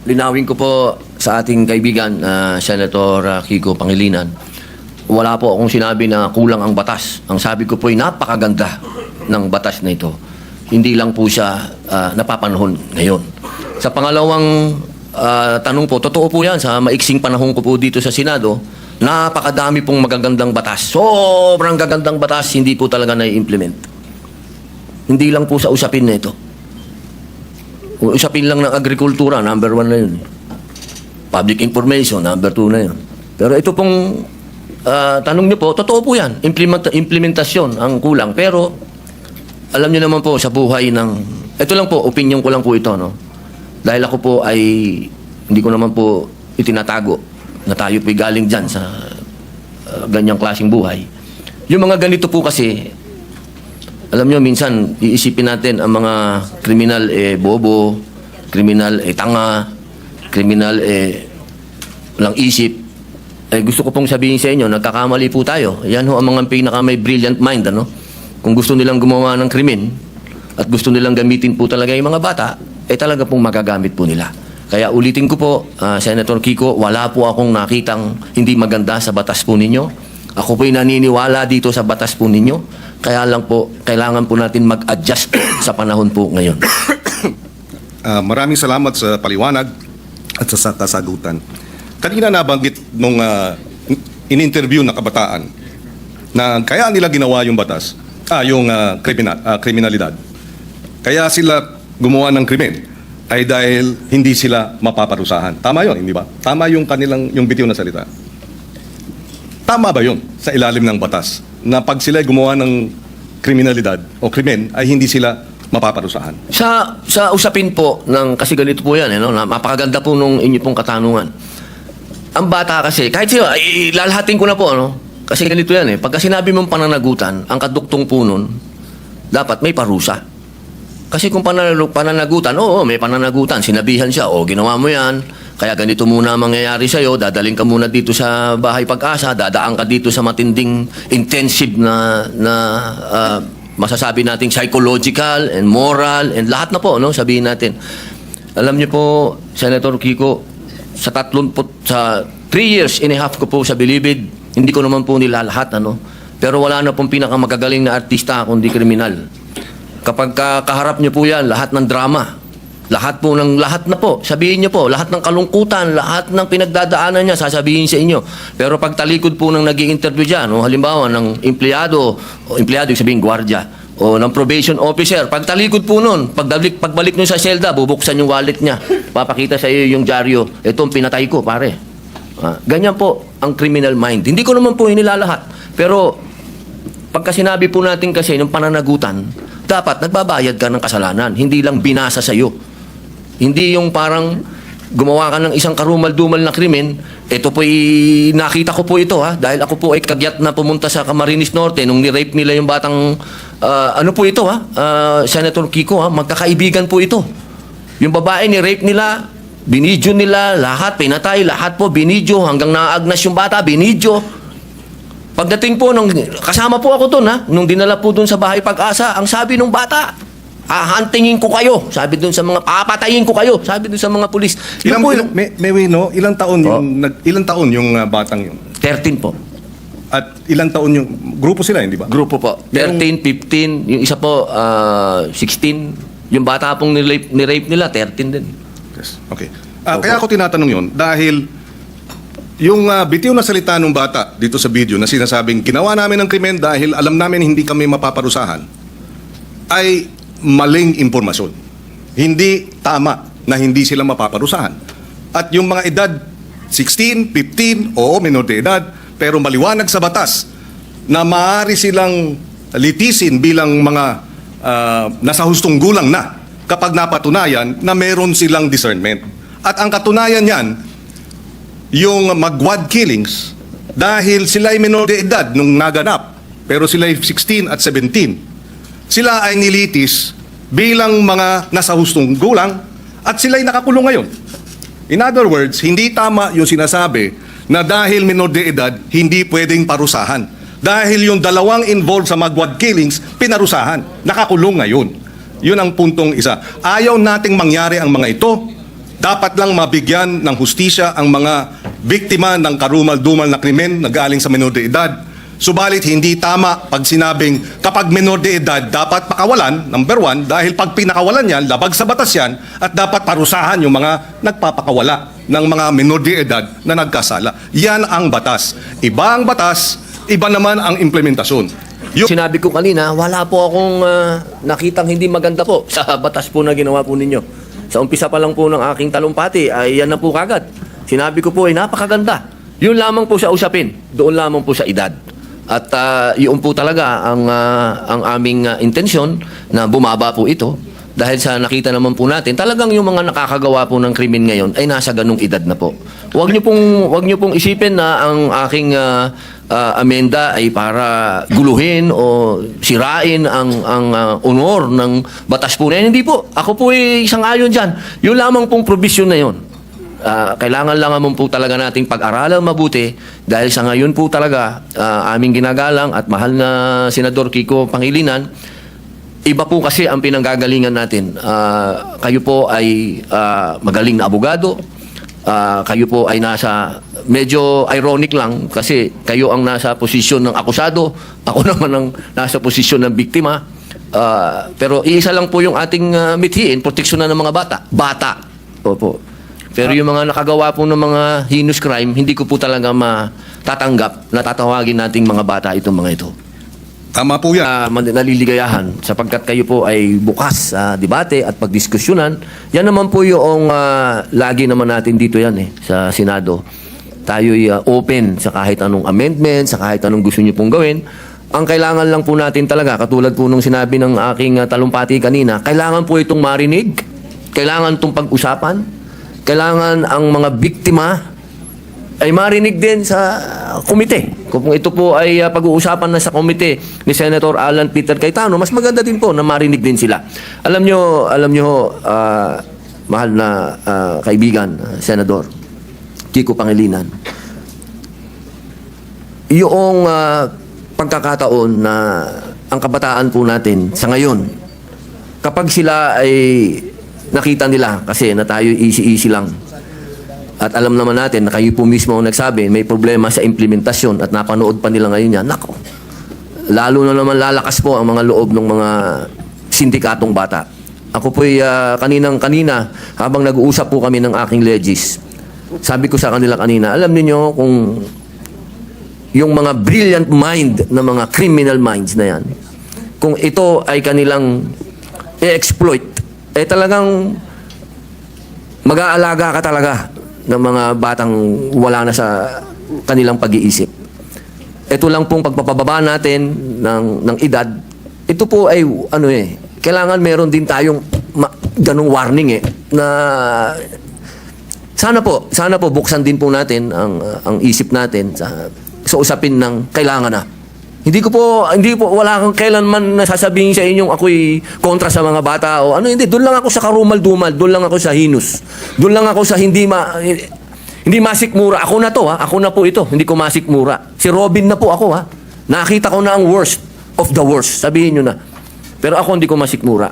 linawin ko po sa ating kaibigan, Senator Kiko Pangilinan, wala po akong sinabi na kulang ang batas. Ang sabi ko po ay napakaganda ng batas na ito. Hindi lang po siya napapanahon ngayon. Sa pangalawang tanong po, totoo po yan, sa maiksing panahon ko po dito sa Senado, napakadami pong magagandang batas. Sobrang gagandang batas, hindi po talaga na-implement. Hindi lang po sa usapin na ito. Usapin lang ng agrikultura, number 1 na yun. Public information, number 2 na yun. Pero ito pong tanong niyo po, totoo po yan. Implementasyon ang kulang. Pero, alam niyo naman po, sa buhay ng... Ito lang po, opinion ko lang po ito, no? Dahil ako po ay, hindi ko naman po itinatago na tayo po'y galing dyan sa ganyang klaseng buhay. Yung mga ganito po kasi, alam nyo, minsan, iisipin natin ang mga kriminal bobo, kriminal tanga, kriminal walang isip. Gusto ko pong sabihin sa inyo, nagkakamali po tayo. Yan ho ang mga pinaka may brilliant mind, ano? Kung gusto nilang gumawa ng krimen at gusto nilang gamitin po talaga yung mga bata, talaga pong magagamit po nila. Kaya ulitin ko po, Senator Kiko, wala po akong nakitang hindi maganda sa batas po ninyo. Ako po'y naniniwala dito sa batas po ninyo. Kaya lang po, kailangan po natin mag-adjust sa panahon po ngayon. Maraming salamat sa paliwanag at sa kasagutan. Kanina nabanggit nung in-interview na kabataan na kaya nila ginawa yung batas, yung kriminalidad. Kaya sila gumawa ng krimen ay dahil hindi sila mapaparusahan. Tama yun, hindi ba? Tama yung kanilang, yung bitiw na salita. Tama ba yun sa ilalim ng batas na pag sila gumawa ng kriminalidad o krimen ay hindi sila mapaparusahan? Sa usapin po, kasi ganito po yan, no? Napakaganda po nung inyo pong katanungan. Ang bata kasi, kahit sila, lalahatin ko na po, no? Kasi ganito yan Pagka sinabi mong pananagutan, ang kaduktong po nun, dapat may parusa. Kasi kung pananagutan, oo, may pananagutan, sinabihan siya, ginawa mo yan, kaya ganito muna mangyayari sa'yo, dadaling ka muna dito sa Bahay Pag-asa, dadaan ka dito sa matinding intensive na masasabi nating psychological and moral and lahat na po, no? Sabihin natin. Alam niyo po, Senator Kiko, sa 3 years and a half ko po sa Bilibid, hindi ko naman po nilalahat, ano? Pero wala na pong pinakamagagaling na artista kundi kriminal. Kapag kaharap niyo po yan, lahat ng drama, lahat na po, sabihin niyo po, lahat ng kalungkutan, lahat ng pinagdadaanan niya, sasabihin sa inyo. Pero pag talikod po ng nag-i-interview dyan, halimbawa ng empleyado, yung sabihin gwardiya, o ng probation officer, pag talikod po nun, pagbalik niyo sa selda, bubuksan yung wallet niya, papakita sa iyo yung dyaryo, itong pinatay ko, pare. Ganyan po ang criminal mind. Hindi ko naman po hinilalahat. Pero pagka sinabi po natin kasi ng pananagutan, dapat nagbabayad ka ng kasalanan, hindi lang binasa sa iyo. Hindi yung parang gumawa ka ng isang karumal-dumal na krimen, ito po nakita ko po ito dahil ako po ay kagyat na pumunta sa Camarines Norte nung ni-rape nila yung batang, ano po ito Senator Kiko magkakaibigan po ito. Yung babae ni-rape nila, binidyo nila, lahat, pinatay, lahat po, binidyo, hanggang naagnas yung bata, binidyo. Pagdating po, kasama po ako doon nung dinala po doon sa Bahay Pag-asa, ang sabi ng bata, hahantingin ko kayo, sabi doon sa mga, papatayin ko kayo, sabi doon sa mga pulis. Ilang taon yung batang yun? 13 po. At ilang taon yung, grupo sila, hindi ba? Grupo po. 13, 15, yung isa po, 16. Yung bata pong ni-rape nila, 13 din. Yes. Okay. Kaya ako tinatanong yun, dahil yung bitiw na salita ng bata dito sa video na sinasabing ginawa namin ng krimen dahil alam namin hindi kami mapaparusahan ay maling impormasyon. Hindi tama na hindi sila mapaparusahan. At yung mga edad 16, 15, menor de edad, pero maliwanag sa batas na maaari silang litisin bilang mga nasa hustong gulang na kapag napatunayan na meron silang discernment. At ang katunayan yan, yung magwad killings, dahil sila ay menor de edad nung naganap, pero sila ay 16 at 17, sila ay nilitis bilang mga nasa hustong gulang at sila ay nakakulong ngayon. In other words, hindi tama yung sinasabi na dahil menor de edad, hindi pwedeng parusahan. Dahil yung dalawang involved sa magwad killings, pinarusahan. Nakakulong ngayon. Yun ang puntong isa. Ayaw nating mangyari ang mga ito dapat lang mabigyan ng hustisya ang mga biktima ng karumal-dumal na krimen na galing sa menor de edad. Subalit hindi tama pag sinabing kapag menor de edad dapat pakawalan, number one, dahil pag pinakawalan yan, labag sa batas yan, at dapat parusahan yung mga nagpapakawala ng mga menor de edad na nagkasala. Yan ang batas. Iba ang batas, iba naman ang implementasyon. Sinabi ko kanina, wala po akong nakitang hindi maganda po sa batas po na ginawa po ninyo. Sa umpisa pa lang po ng aking talumpati, ay yan na po kagad. Sinabi ko po ay napakaganda. Yun lamang po sa usapin, doon lamang po sa edad. At yun po talaga ang aming intensyon na bumaba po ito. Dahil sa nakita naman po natin, talagang yung mga nakakagawa po ng krimen ngayon ay nasa ganung edad na po. Huwag niyo pong isipin na ang aking amenda ay para guluhin o sirain ang honor ng batas po na yan. Hindi po. Ako po ay isang ayon dyan. Yung lamang pong provision na yun. Kailangan lang naman po talaga nating pag-aralan mabuti dahil sa ngayon po talaga aming ginagalang at mahal na Senador Kiko Pangilinan, iba po kasi ang pinanggagalingan natin. Kayo po ay magaling na abogado. Kayo po ay nasa, medyo ironic lang kasi kayo ang nasa posisyon ng akusado, ako naman ang nasa posisyon ng biktima. Pero iisa lang po yung ating mithiin, proteksyon na ng mga bata. Bata. Opo. Pero yung mga nakagawa po ng mga heinous crime, hindi ko po talaga matatanggap na tatawagin nating mga bata itong mga ito. Tama po yan. Naliligayahan sapagkat kayo po ay bukas sa debate at pagdiskusyonan. Yan naman po yung lagi naman natin dito yan sa Senado. Tayo'y open sa kahit anong amendment, sa kahit anong gusto niyo pong gawin. Ang kailangan lang po natin talaga, katulad po nung sinabi ng aking talumpati kanina, kailangan po itong marinig, kailangan itong pag-usapan, kailangan ang mga biktima ay marinig din sa komite. Kung ito po ay pag-uusapan na sa komite ni Senator Alan Peter Cayetano, mas maganda din po na marinig din sila. Alam nyo, mahal na kaibigan, Senador Kiko Pangilinan, yung pagkakataon na ang kabataan po natin sa ngayon, kapag sila ay nakita nila kasi na tayo easy-easy lang. At alam naman natin na kayo po mismo ang nagsabi, may problema sa implementasyon at napanood pa nila ngayon yan. Nako, lalo na naman lalakas po ang mga loob ng mga sindikatong bata. Ako po'y kaninang-kanina, habang nag-uusap po kami ng aking legis, sabi ko sa kanila kanina, alam niyo kung yung mga brilliant mind na mga criminal minds na yan, kung ito ay kanilang i-exploit, talagang mag-aalaga ka talaga ng mga batang wala na sa kanilang pag-iisip. Ito lang pong pagpapababa natin ng edad, ito po ay kailangan meron din tayong ganung warning na sana po buksan din po natin ang isip natin sa usapin ng kailangan na. Hindi po, wala kang kailanman nasasabihin sa inyong ako'y kontra sa mga bata o hindi. Doon lang ako sa karumal-dumal, doon lang ako sa hinus. Doon lang ako sa hindi masikmura. Ako na to, ako na po ito, hindi ko masikmura. Si Robin na po ako, Nakita ko na ang worst of the worst, sabihin nyo na. Pero ako hindi ko masikmura.